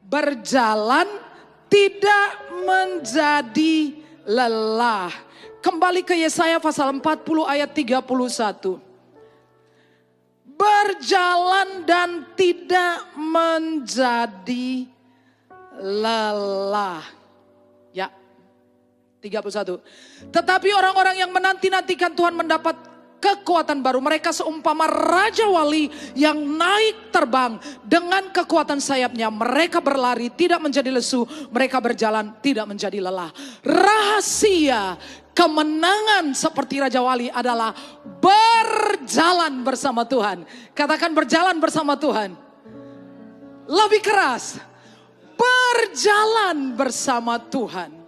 berjalan tidak menjadi lelah. Kembali ke Yesaya pasal 40 ayat 31. Berjalan dan tidak menjadi lelah. Ya, 31. Tetapi orang-orang yang menanti-nantikan Tuhan mendapat kekuatan baru. Mereka seumpama Raja Wali yang naik terbang dengan kekuatan sayapnya. Mereka berlari tidak menjadi lesu. Mereka berjalan tidak menjadi lelah. Rahasia kemenangan seperti Raja Wali adalah berjalan bersama Tuhan. Katakan berjalan bersama Tuhan. Lebih keras. Berjalan bersama Tuhan.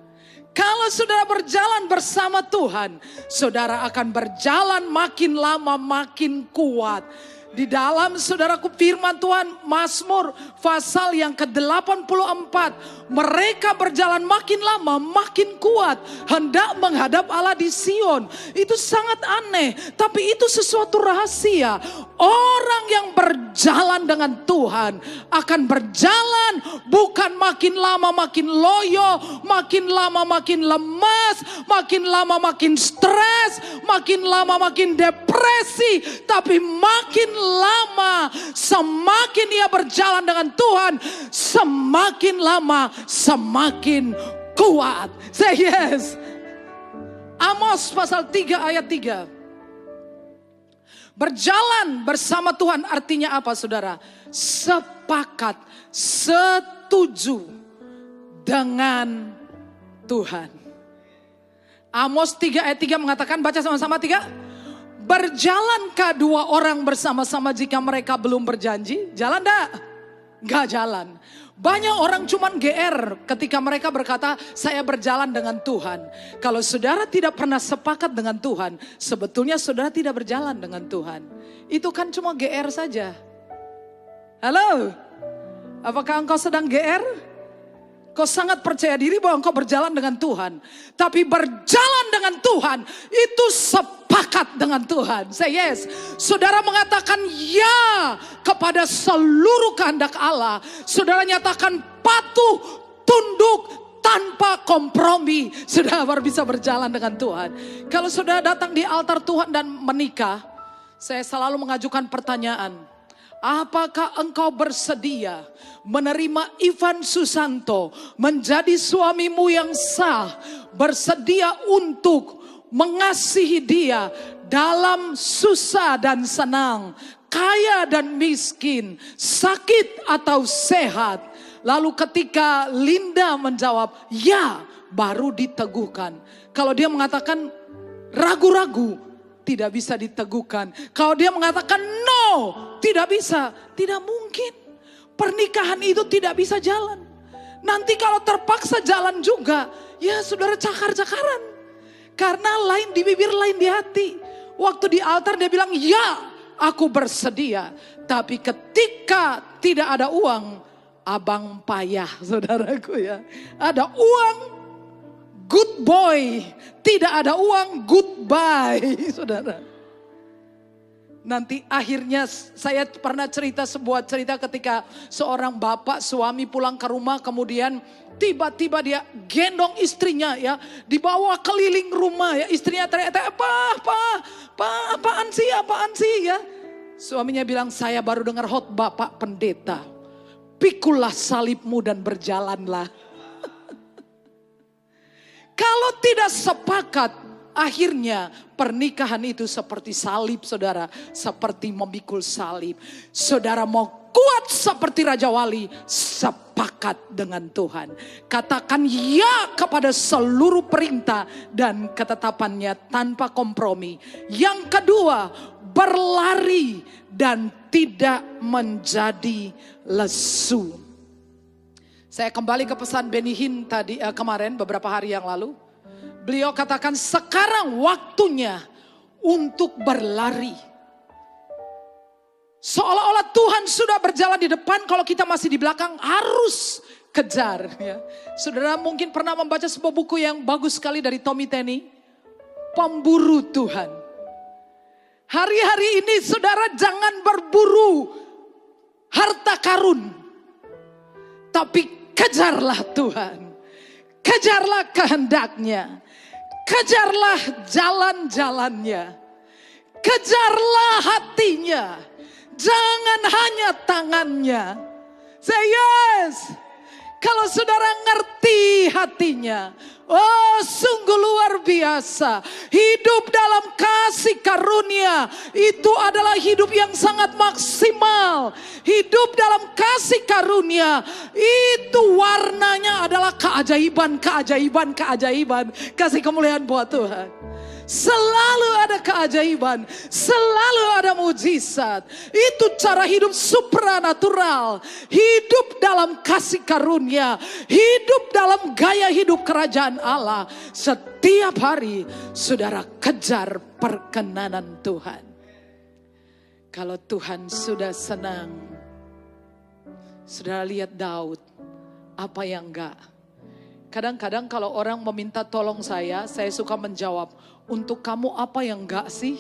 Kalau saudara berjalan bersama Tuhan, saudara akan berjalan makin lama makin kuat. Di dalam saudaraku firman Tuhan Mazmur pasal yang ke-84. Mereka berjalan makin lama makin kuat. Hendak menghadap Allah di Sion. Itu sangat aneh. Tapi itu sesuatu rahasia. Orang yang berjalan dengan Tuhan akan berjalan bukan makin lama makin loyo. Makin lama makin lemas. Makin lama makin stres. Makin lama makin depresi. Tapi makin lama semakin ia berjalan dengan Tuhan, semakin lama semakin kuat. Say yes. Amos pasal 3 ayat 3. Berjalan bersama Tuhan artinya apa saudara? Sepakat, setuju dengan Tuhan. Amos 3 ayat 3 mengatakan, baca sama-sama 3. Berjalankah dua orang bersama-sama jika mereka belum berjanji? Jalan enggak? Enggak jalan. Banyak orang cuman GR ketika mereka berkata, saya berjalan dengan Tuhan. Kalau saudara tidak pernah sepakat dengan Tuhan, sebetulnya saudara tidak berjalan dengan Tuhan. Itu kan cuma GR saja. Halo? Apakah engkau sedang GR? Kau sangat percaya diri bahwa engkau berjalan dengan Tuhan. Tapi berjalan dengan Tuhan itu sepakat dengan Tuhan. Say yes. Saudara mengatakan ya kepada seluruh kehendak Allah. Saudara nyatakan patuh, tunduk, tanpa kompromi. Saudara baru bisa berjalan dengan Tuhan. Kalau saudara datang di altar Tuhan dan menikah, saya selalu mengajukan pertanyaan. Apakah engkau bersedia menerima Ivan Susanto menjadi suamimu yang sah? Bersedia untuk mengasihi dia dalam susah dan senang, kaya dan miskin, sakit atau sehat. Lalu ketika Linda menjawab ya, baru diteguhkan. Kalau dia mengatakan ragu-ragu, tidak bisa diteguhkan. Kalau dia mengatakan no, tidak bisa, tidak mungkin. Pernikahan itu tidak bisa jalan. Nanti kalau terpaksa jalan juga, ya saudara cakar-cakaran. Karena lain di bibir, lain di hati. Waktu di altar dia bilang, ya aku bersedia. Tapi ketika tidak ada uang, abang payah saudaraku ya. Ada uang, good boy. Tidak ada uang, goodbye saudara. Nanti akhirnya saya pernah cerita sebuah cerita ketika seorang bapak suami pulang ke rumah. Kemudian tiba-tiba dia gendong istrinya ya. Dibawa keliling rumah ya. Istrinya teriak-teriak, apaan sih ya. Suaminya bilang, saya baru dengar khotbah Pak Pendeta. Pikulah salibmu dan berjalanlah. Kalau tidak sepakat, akhirnya pernikahan itu seperti salib saudara. Seperti memikul salib. Saudara mau kuat seperti Raja Wali, sepakat dengan Tuhan. Katakan ya kepada seluruh perintah dan ketetapannya tanpa kompromi. Yang kedua, berlari dan tidak menjadi lesu. Saya kembali ke pesan Benny Hinn tadi kemarin beberapa hari yang lalu. Beliau katakan sekarang waktunya untuk berlari. Seolah-olah Tuhan sudah berjalan di depan, kalau kita masih di belakang harus kejar. Ya. Saudara mungkin pernah membaca sebuah buku yang bagus sekali dari Tommy Tenney. Pemburu Tuhan. Hari-hari ini saudara jangan berburu harta karun. Tapi kejarlah Tuhan. Kejarlah kehendaknya. Kejarlah jalan-jalannya. Kejarlah hatinya. Jangan hanya tangannya. Say yes. Kalau saudara ngerti hatinya, oh sungguh luar biasa. Hidup dalam kasih karunia itu adalah hidup yang sangat maksimal. Hidup dalam kasih karunia itu warnanya adalah keajaiban, keajaiban, keajaiban. Kasih kemuliaan buat Tuhan. Selalu ada keajaiban, selalu ada mujizat. Itu cara hidup supranatural. Hidup dalam kasih karunia, hidup dalam gaya hidup kerajaan Allah. Setiap hari saudara kejar perkenanan Tuhan. Kalau Tuhan sudah senang, saudara lihat Daud, apa yang enggak. Kadang-kadang kalau orang meminta tolong saya suka menjawab, untuk kamu apa yang enggak sih?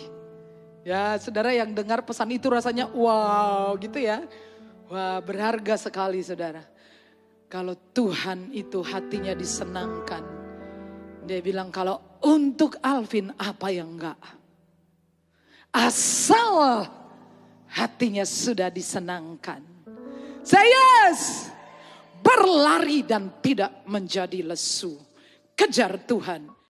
Ya saudara yang dengar pesan itu rasanya wow gitu ya. Wah berharga sekali saudara. Kalau Tuhan itu hatinya disenangkan. Dia bilang kalau untuk Alvin apa yang enggak. Asal hatinya sudah disenangkan. Say yes. Berlari dan tidak menjadi lesu. Kejar Tuhan.